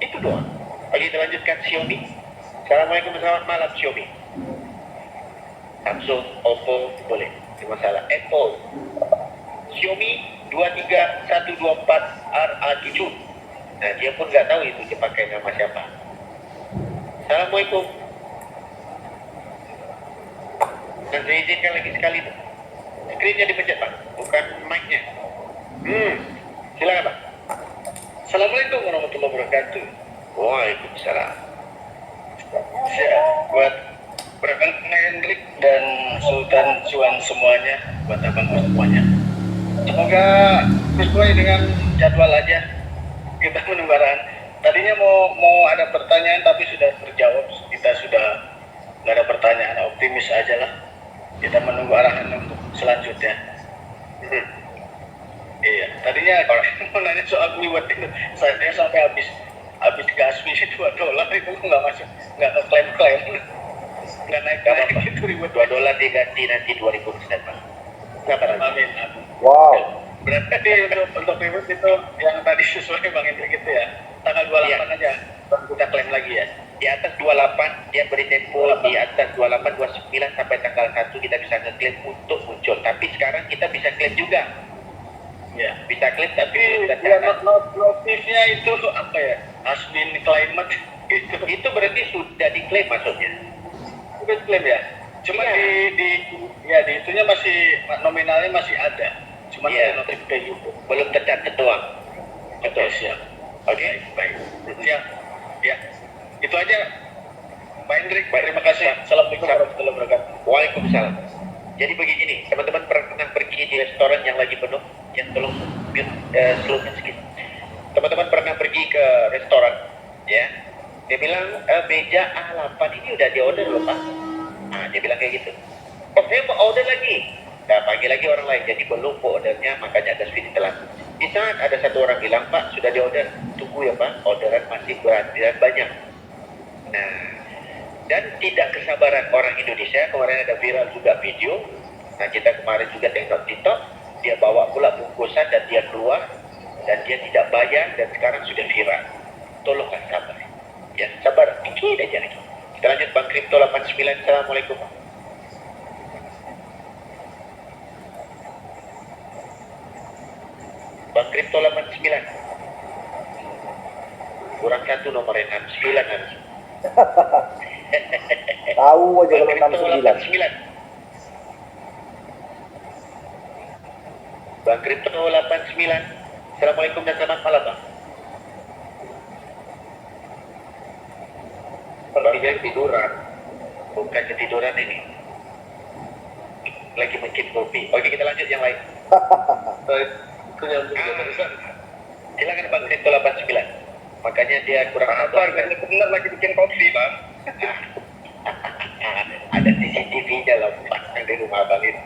Itu doang. Oke, kita lanjutkan Xiaomi. Assalamualaikum, selamat malam Xiaomi. Samsung, Oppo, boleh. Tidak masalah. Apple. Xiaomi 23124RA7. Nah, dia pun nggak tahu itu dia pakai nama siapa. Assalamualaikum. Dan saya izinkan lagi sekali tuh. Screennya dipencet Pak, bukan mic-nya. Silakan Bang. Assalamualaikum warahmatullahi wabarakatuh. Waalaikumsalam. Ya, buat Rekan Hendrik dan Sultan Cuan semuanya, buat abang semuanya. Semoga sesuai dengan jadwal aja kita menunggu arahan. Tadinya mau ada pertanyaan tapi sudah terjawab. Kita sudah nggak ada pertanyaan, optimis aja lah. Kita menunggu arahan untuk selanjutnya. Iya, tadinya mau nanya soal reward itu, saya sampai habis gas fee $2 itu nggak masuk, nggak klaim, nggak naik itu reward $2 diganti nanti 2000% Bang. Amin. Wow. Berarti untuk reward itu yang tadi sesuai Bang Hendrik itu ya, tanggal 28 aja baru kita klaim lagi ya. Di atas 28 dia beri tempo, di atas 28 29 sampai tanggal 1 kita bisa ngeklaim untuk muncul. Tapi sekarang kita bisa klaim juga. Ya, Bisa klaim tapi tapi ya notifnya itu apa ya? Has been claimed gitu. itu berarti sudah diklaim maksudnya. Udah klaim ya. Cuma Iya. di itunya masih nominalnya masih ada. Cuma Iya. notif kayak gitu. Belum tercatat doang. Oke, siap. Oke, baik. Siap. Ya. Itu aja. Pak Hendrik, terima kasih. Assalamualaikum warahmatullahi wabarakatuh. Waalaikumsalam. Jadi begini, teman-teman pernah pergi di restoran yang lagi penuh, yang tolong slow sedikit. Teman-teman pernah pergi ke restoran, ya? Dia bilang meja A8 ini udah di order loh Pak. Nah, dia bilang kayak gitu. Oh, saya mau order lagi. Nah, panggil lagi orang lain. Jadi belum ordernya, makanya ada speed telat. Di saat ada satu orang bilang, Pak, sudah di order. Tunggu ya Pak, orderan masih berhadiran banyak. Nah, dan tidak kesabaran orang Indonesia, kemarin ada viral juga video. Nah, kita kemarin juga tengok TikTok, dia bawa pula bungkusan dan dia keluar dan dia tidak bayar dan sekarang sudah viral. Tolonglah sabar. Ya, sabar dikit aja lagi. Kita lanjut Bang Kripto 89. Assalamualaikum. Bang Kripto 89. Kurang satu nomornya 69 harus. Tahu aja Bang kalau Kripto 69. 89. Bang Kripto 89. Assalamualaikum dan selamat malam Bang. Sepertinya tiduran. Bukan ketiduran ini. Lagi mungkin kopi. Oke, kita lanjut yang lain. Itu yang barusan. Silakan Bang Kripto 89. Makanya dia kurang sabar kan. Benar lagi bikin kopi, Bang. Ada CCTV-nya lah Pak yang di rumah Bang ini.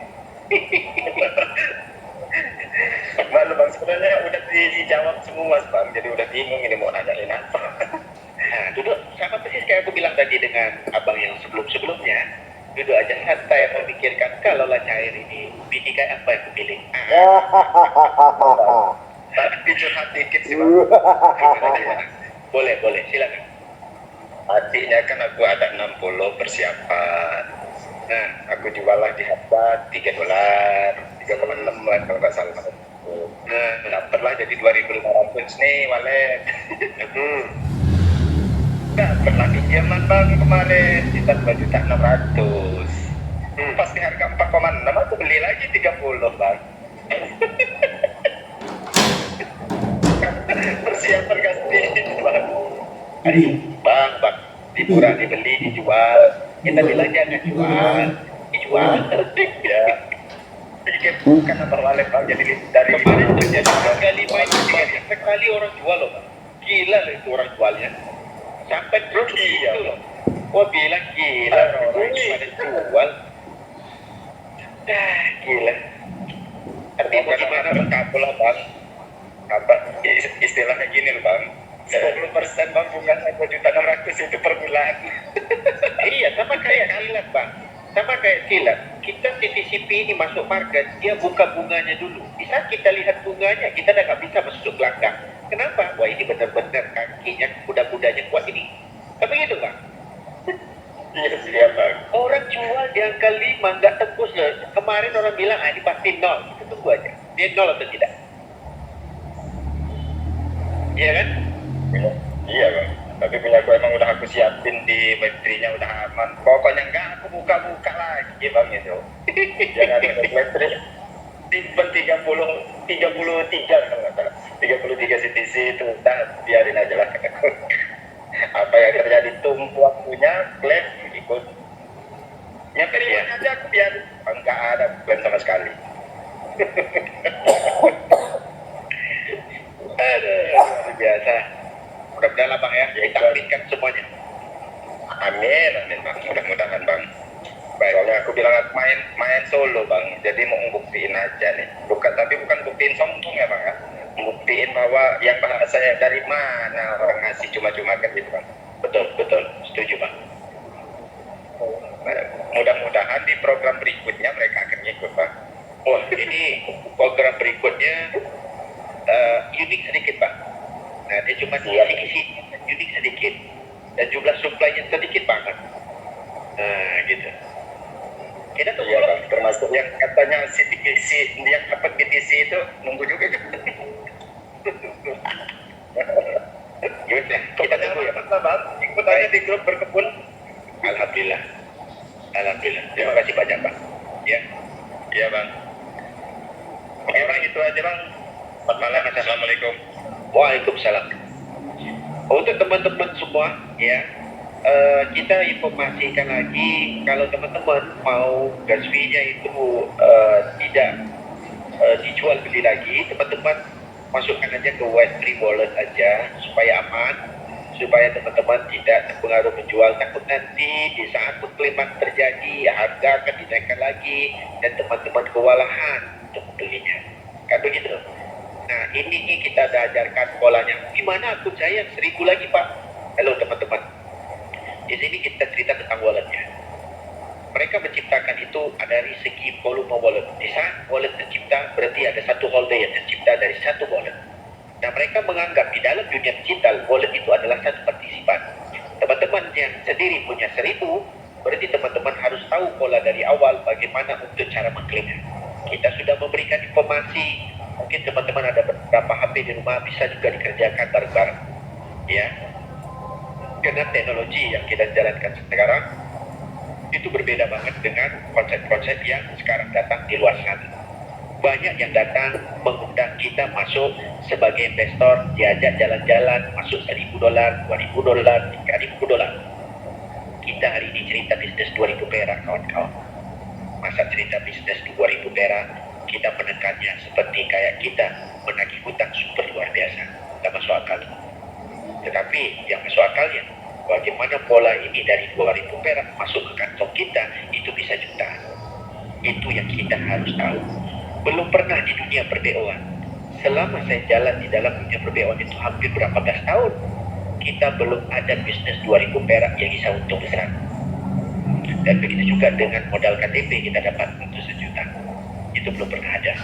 Malu Bang, sebenarnya udah dijawab semua Bang, jadi udah bingung ini mau nanyain apa. Nah, duduk sama persis kayak aku bilang tadi dengan abang yang sebelum-sebelumnya. Duduk aja santai memikirkan kalau lah cair ini bini kayak apa yang aku pilih. Tapi curhat dikit sih Bang. Boleh, silakan. Artinya kan aku ada 60 persiapan. Nah, aku jualah di harga $3, 3,6 lah kalau nggak salah. Nah, dapatlah jadi 2.500 nih walet. Nggak pernah pinjaman Bang kemarin, kita 2.600.000. Pas di harga 4,6 aku beli lagi 30 Bang. Persiapan kasih Bang. Bang, murah dibeli, dijual. Kita bilang jangan dijual. Ya. Sedikit bukan apa walet Bang, jadi dari Kemarin terjadi harga 5 itu banyak sekali orang jual loh Bang. Gila loh itu orang jualnya. Sampai drop Iya. gitu loh. Wah bilang gila orang pada jual. Gila. Artinya bagaimana berkabul lah Bang. Apa istilahnya gini loh Bang. 10% Bang bunganya 2.600.000 itu per bulan. Iya, sama kayak kilat Bang. Sama kayak kilat. Kita CTCP ini masuk market, dia buka bunganya dulu. Bisa kita lihat bunganya, kita udah nggak bisa masuk gelanggang. Kenapa? Wah ini benar-benar kakinya, kuda-kudanya kuat ini. Tapi gitu Bang. Iya Bang. Orang jual di angka 5 nggak tembus loh. Kemarin orang bilang ini pasti 0. Kita tunggu aja. Dia 0 atau tidak? Iya kan? Iya Bang. Tapi punya aku emang udah aku siapin di baterainya udah aman. Pokoknya enggak aku buka-buka lagi Bang itu. Jangan ada baterai. Simpen 30 kalau nggak salah. 33 CTC itu udah biarin aja lah. Apa yang terjadi tunggu waktunya klaim ikut. Nyampe di mana aja aku biarin. Enggak ada klaim sama sekali. Aduh, luar biasa. Mudah-mudahan lah Bang ya, kita aminkan semuanya. Amin, amin bang. Mudah-mudahan bang. Baik, soalnya aku bilang main solo bang. Jadi mau buktiin aja nih. Bukan buktiin sombong ya bang ya. Buktiin bahwa yang bahasanya dari mana orang ngasih cuma-cuma kan gitu bang. Betul, setuju Bang. Nah, mudah-mudahan di program berikutnya mereka akan ikut bang. Oh, ini program berikutnya unik sedikit Pak. Nah, dia cuma isi unik sedikit dan jumlah supply-nya sedikit banget. Nah, gitu. Kita tunggu Iya bang, termasuk yang katanya CTC yang dapat BTC itu nunggu juga kan. Yaudah, kita tunggu ya Pak. Bang, ikut aja di grup berkebun. Alhamdulillah. Terima kasih banyak Pak. Ya. Iya bang. Oke bang, itu aja bang. Selamat malam. Assalamualaikum. Waalaikumsalam. Untuk teman-teman semua, ya, kita informasikan lagi kalau teman-teman mau gas fee-nya itu tidak dijual beli lagi, teman-teman masukkan aja ke Web3 Wallet aja supaya aman, supaya teman-teman tidak terpengaruh menjual. Takut nanti di saat pengklaman terjadi harga akan dinaikkan lagi dan teman-teman kewalahan untuk membelinya. Kan begitu. Nah, ini kita dah ajarkan polanya. Gimana akun saya 1000 lagi Pak? Halo teman-teman. Di sini kita cerita tentang walletnya. Mereka menciptakan itu dari segi volume wallet. Di saat wallet tercipta, berarti ada satu holder yang tercipta dari satu wallet. Nah, mereka menganggap di dalam dunia digital, wallet itu adalah satu partisipan. Teman-teman yang sendiri punya 1000, berarti teman-teman harus tahu pola dari awal bagaimana untuk cara mengklaimnya. Kita sudah memberikan informasi. Mungkin teman-teman ada beberapa HP di rumah bisa juga dikerjakan bareng-bareng. Ya. Karena teknologi yang kita jalankan sekarang itu berbeda banget dengan konsep-konsep yang sekarang datang di luar sana. Banyak yang datang mengundang kita masuk sebagai investor, diajak jalan-jalan, masuk $1,000, $2,000, $3,000. Kita hari ini cerita bisnis 2.000 perak kawan-kawan. Masa cerita bisnis 2.000 perak, kita menekannya seperti kayak kita menagih hutang super luar biasa. Tak masuk akal. Tetapi yang masuk akalnya, bagaimana pola ini dari 2.000 perak masuk ke kantong kita, itu bisa jutaan. Itu yang kita harus tahu. Belum pernah di dunia per-BO-an. Selama saya jalan di dalam dunia per-BO-an itu hampir berapa belas tahun, kita belum ada bisnis 2.000 perak yang bisa untung besar. Dan begitu juga dengan modal KTP kita dapat untuk 1 juta. Itu belum pernah ada.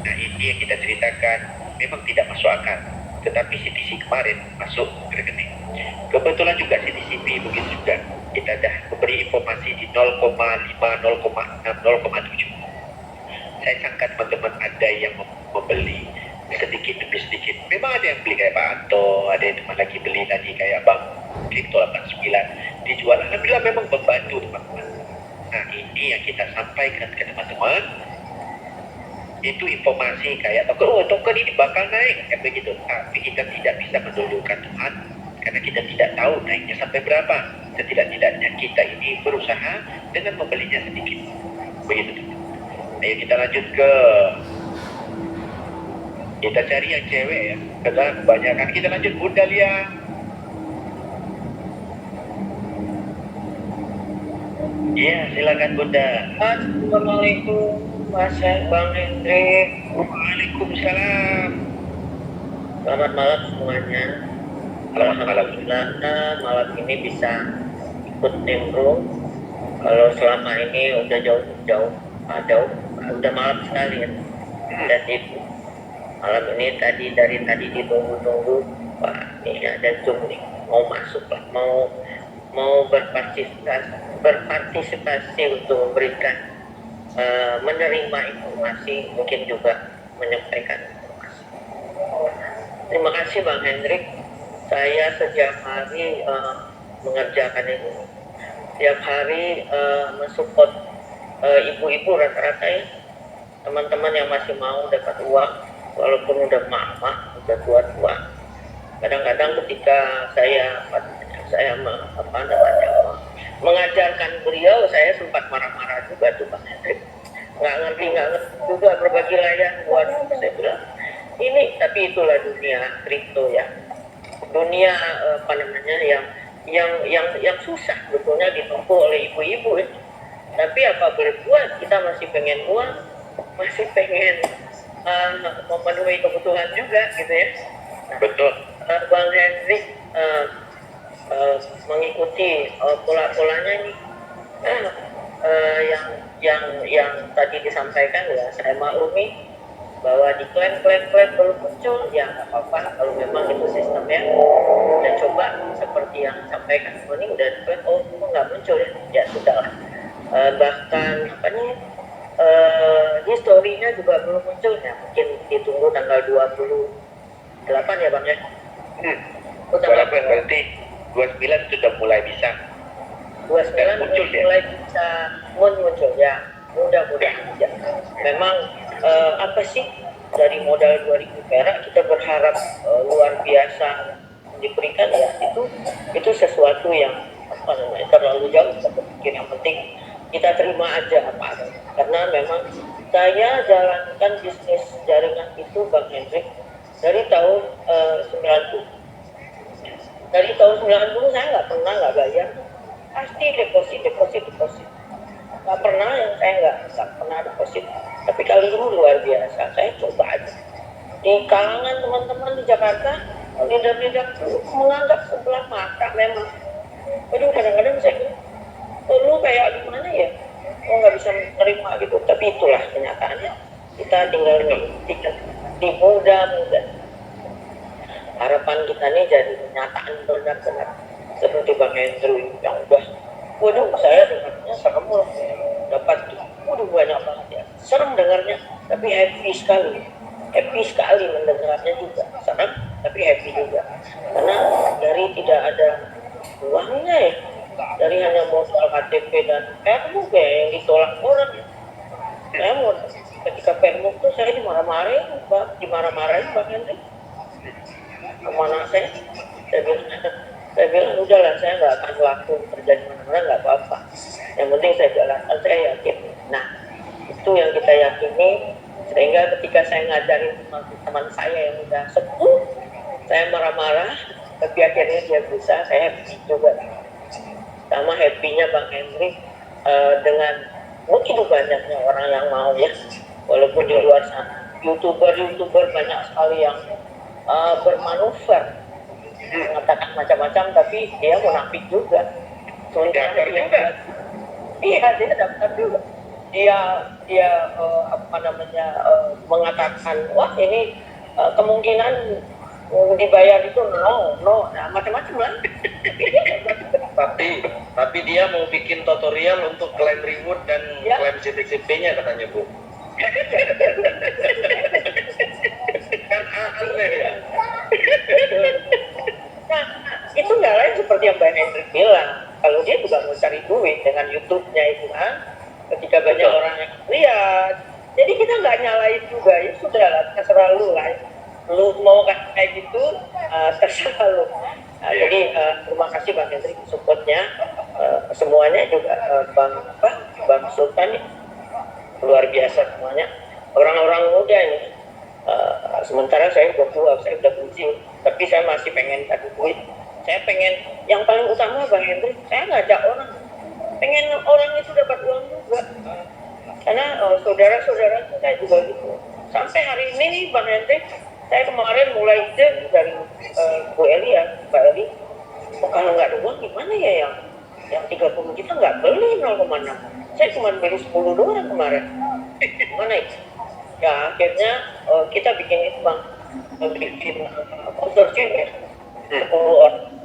Nah, ini yang kita ceritakan memang tidak masuk akal. Tetapi CTC kemarin masuk ke rekening. Kebetulan juga CTCP begitu juga. Kita dah memberi informasi di 0,5, 0,6, 0,7. Saya sangka teman-teman ada yang membeli sedikit demi sedikit. Memang ada yang beli kayak Pak Anto, ada yang teman lagi beli tadi kayak Bang Kripto 89 dijual. Alhamdulillah memang membantu teman-teman. Nah, ini yang kita sampaikan ke teman-teman. Itu informasi kayak token ini bakal naik kayak begitu. Tapi kita tidak bisa mendulukan Tuhan karena kita tidak tahu naiknya sampai berapa. Setidak-tidaknya kita ini berusaha dengan membelinya sedikit. Begitu teman. Ayo kita lanjut kita cari yang cewek ya. Karena kebanyakan kita lanjut Bunda Lia. Iya, silakan Bunda. Assalamualaikum Mas Bang Hendrik. Waalaikumsalam. Selamat malam semuanya. Alhamdulillah. Malam ini bisa ikut nimbrung. Kalau selama ini udah jauh, udah malam sekali ya. Dan itu malam ini dari tadi ditunggu-tunggu. Wah, ini ada Zoom nih, mau masuk lah, mau berpartisipasi untuk memberikan menerima informasi, mungkin juga menyampaikan informasi. Terima kasih Bang Hendrik. Saya setiap hari mengerjakan ini. Setiap hari mensupport ibu-ibu rata-rata ya. teman-teman yang masih mau dapat uang walaupun udah mak-mak, udah tua-tua. Kadang-kadang ketika saya apa namanya mengajarkan beliau, saya sempat marah-marah juga tuh Bang Hendrik. Nggak ngerti juga berbagi layar buat saya bilang ini, tapi itulah dunia kripto ya, dunia apa namanya yang susah sebetulnya ditempuh oleh ibu-ibu ya. Tapi apa boleh buat, kita masih pengen uang, masih pengen memenuhi kebutuhan juga gitu ya. Betul. Bang Hendrik mengikuti pola-polanya ini yang tadi disampaikan ya, saya maklumi bahwa di klaim belum muncul, ya nggak apa-apa kalau memang itu sistemnya. Dan coba seperti yang disampaikan ini udah diklaim, oh kok nggak muncul ya sudah lah. Bahkan apa nih historinya juga belum muncul ya, mungkin ditunggu tanggal 28 ya Bang ya. Tanggal berarti 29 sudah mulai bisa 29 muncul ya? mulai bisa muncul ya, mudah-mudahan aja. Memang apa sih, dari modal 2000 perak kita berharap luar biasa diberikan ya, itu sesuatu yang apa namanya terlalu jauh kita berpikir. Yang penting kita terima aja apa adanya, karena memang saya jalankan bisnis jaringan itu Bang Hendrik dari tahun 90. Dari tahun 90 saya nggak bayar, pasti deposit. Nggak pernah yang saya nggak pernah deposit. Tapi kali ini luar biasa, saya coba aja. Di kalangan teman-teman di Jakarta, leader-leader menganggap sebelah mata memang. Aduh, kadang-kadang saya bilang, lu kayak gimana ya? Oh, nggak bisa menerima gitu. Tapi itulah kenyataannya. Kita tinggal di muda-muda. Harapan kita nih jadi kenyataan benar-benar seperti Bang Andrew yang udah, waduh saya dengarnya serem loh, dapat waduh banyak banget ya, serem dengarnya tapi happy sekali mendengarnya juga, serem tapi happy juga, karena dari tidak ada uangnya ya, dari hanya modal KTP dan permuk ya yang ditolak orang ya. Saya mau ketika permuk tuh saya dimarah-marahin Bang Andrew. Kemana saya bilang udahlah, saya nggak akan laku kerja di mana-mana, nggak apa-apa, yang penting saya jalankan, saya yakin. Nah itu yang kita yakini, sehingga ketika saya ngajarin teman saya yang udah sepuh, saya marah-marah, tapi akhirnya dia bisa, saya happy juga. Sama happy-nya Bang Henry dengan begitu banyaknya orang yang mau ya, walaupun di luar sana youtuber banyak sekali yang bermanuver mengatakan macam-macam, tapi dia munafik juga. daftar juga. Iya, dia daftar juga. Dia apa namanya mengatakan wah ini kemungkinan dibayar itu no, nah macam-macam lah. tapi dia mau bikin tutorial untuk klaim reward dan Ya. klaim CTCP-nya katanya Bu. Kan aneh ya. Nah, itu nggak lain seperti yang Mbak Hendrik bilang. Kalau dia juga mau cari duit dengan YouTube-nya itu kan, ketika banyak orang yang lihat, jadi kita nggak nyalain juga. Ya sudah lah, terserah lu lah. Lu mau kayak gitu, terserah lu. Jadi terima kasih Bang Hendrik supportnya, semuanya juga Bang Sultan luar biasa semuanya. Orang-orang muda ini. Sementara saya udah tua, saya udah pensiun, tapi saya masih pengen cari duit. Saya pengen, yang paling utama Bang Hendrik, saya ngajak orang, pengen orang itu dapat uang juga, karena saudara-saudara kita juga gitu. Sampai hari ini nih Bang Hendrik, saya kemarin mulai ide dari Bu Eli ya, Mbak Eli, kalau nggak ada uang gimana ya, yang 30 kita nggak beli 0,6, saya cuma beli 10 doang kemarin, gimana itu? Ya akhirnya kita bikin itu Bang, bikin konsorsium ya, 10 orang.